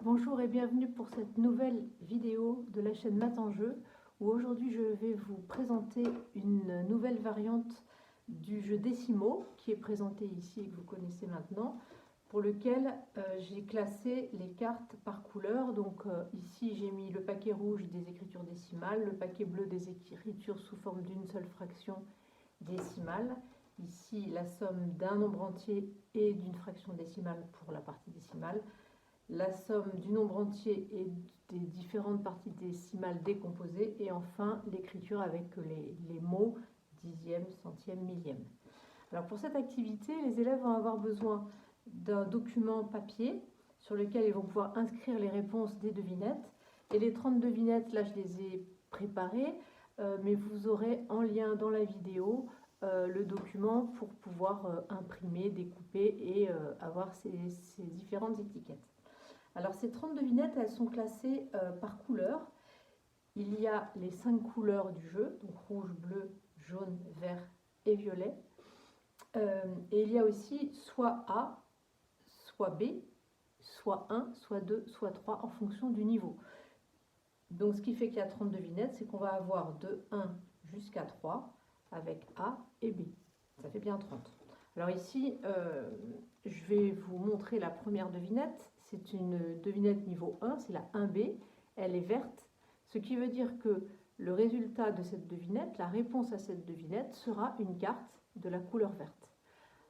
Bonjour et bienvenue pour cette nouvelle vidéo de la chaîne Maths en Jeu où aujourd'hui je vais vous présenter une nouvelle variante du jeu Décimo qui est présenté ici et que vous connaissez maintenant, pour lequel j'ai classé les cartes par couleur. Donc ici j'ai mis le paquet rouge des écritures décimales, le paquet bleu des écritures sous forme d'une seule fraction décimale, ici la somme d'un nombre entier et d'une fraction décimale pour la partie décimale, la somme du nombre entier et des différentes parties décimales décomposées, et enfin l'écriture avec les mots dixième, centième, millième. Alors pour cette activité, les élèves vont avoir besoin d'un document papier sur lequel ils vont pouvoir inscrire les réponses des devinettes. Et les 30 devinettes, là je les ai préparées, mais vous aurez en lien dans la vidéo le document pour pouvoir imprimer, découper et avoir ces différentes étiquettes. Alors ces 30 devinettes, elles sont classées par couleur. Il y a les 5 couleurs du jeu, donc rouge, bleu, jaune, vert et violet. Et il y a aussi soit A, soit B, soit 1, soit 2, soit 3 en fonction du niveau. Donc ce qui fait qu'il y a 30 devinettes, c'est qu'on va avoir de 1 jusqu'à 3 avec A et B. Ça fait bien 30. Alors ici, je vais vous montrer la première devinette. C'est une devinette niveau 1, c'est la 1B. Elle est verte, ce qui veut dire que le résultat de cette devinette, la réponse à cette devinette, sera une carte de la couleur verte.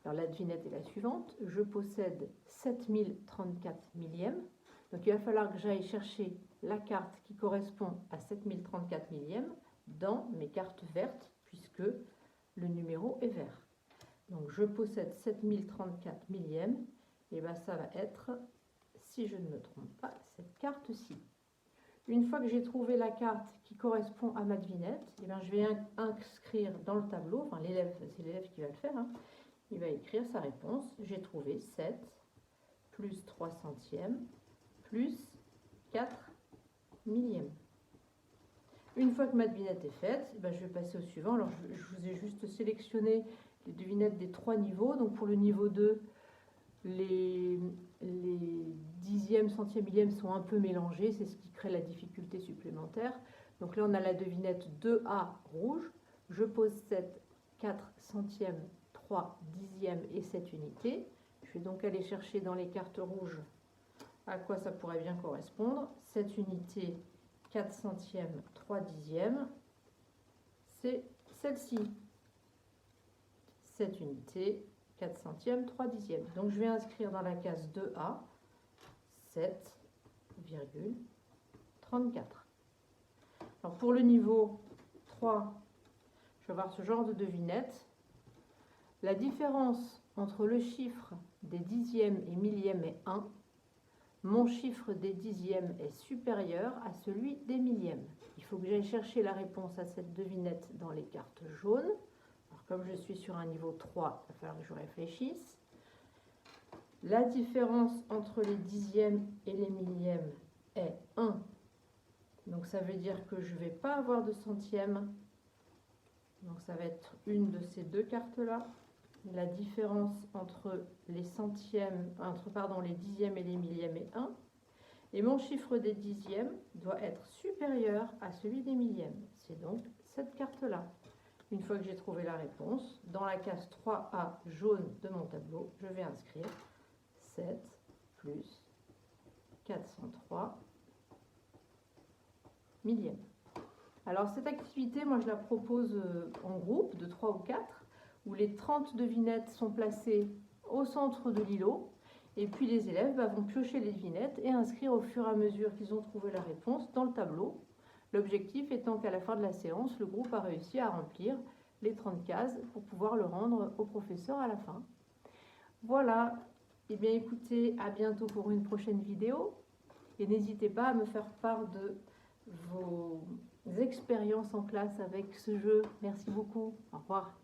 Alors la devinette est la suivante. Je possède 7034 millièmes. Donc il va falloir que j'aille chercher la carte qui correspond à 7034 millièmes dans mes cartes vertes, puisque le numéro est vert. Donc je possède 7034 millièmes, et bien ça va être, si je ne me trompe pas, cette carte-ci. Une fois que j'ai trouvé la carte qui correspond à ma devinette, et bien je vais inscrire dans le tableau, enfin l'élève, c'est l'élève qui va le faire, il va écrire sa réponse. J'ai trouvé 7 plus 3 centièmes plus 4 millièmes. Une fois que ma devinette est faite, je vais passer au suivant. Alors je vous ai juste sélectionné les devinettes des 3 niveaux. Donc pour le niveau 2, les dixièmes, centièmes, millièmes sont un peu mélangés. C'est ce qui crée la difficulté supplémentaire. Donc là on a la devinette 2A rouge. Je possède 4 centièmes, 3 dixièmes et 7 unités. Je vais donc aller chercher dans les cartes rouges à quoi ça pourrait bien correspondre. 7 unités, 4 centièmes, 3 dixièmes, c'est celle-ci. 7 unités, 4 centièmes, 3 dixièmes. Donc je vais inscrire dans la case 2A 7,34. Alors pour le niveau 3, je vais avoir ce genre de devinette. La différence entre le chiffre des dixièmes et millièmes est 1. Mon chiffre des dixièmes est supérieur à celui des millièmes. Il faut que j'aille chercher la réponse à cette devinette dans les cartes jaunes. Alors, comme je suis sur un niveau 3, il va falloir que je réfléchisse. La différence entre les dixièmes et les millièmes est 1. Donc ça veut dire que je ne vais pas avoir de centièmes. Donc ça va être une de ces deux cartes-là. La différence entre les centièmes, les dixièmes et les millièmes est 1. Et mon chiffre des dixièmes doit être supérieur à celui des millièmes. C'est donc cette carte-là. Une fois que j'ai trouvé la réponse, dans la case 3A jaune de mon tableau, je vais inscrire 7 plus 403 millièmes. Alors cette activité, moi je la propose en groupe de 3 ou 4, où les 30 devinettes sont placées au centre de l'îlot, et puis les élèves vont piocher les devinettes et inscrire au fur et à mesure qu'ils ont trouvé la réponse dans le tableau. L'objectif étant qu'à la fin de la séance, le groupe a réussi à remplir les 30 cases pour pouvoir le rendre au professeur à la fin. Voilà, et bien écoutez, à bientôt pour une prochaine vidéo, et n'hésitez pas à me faire part de vos expériences en classe avec ce jeu. Merci beaucoup, au revoir.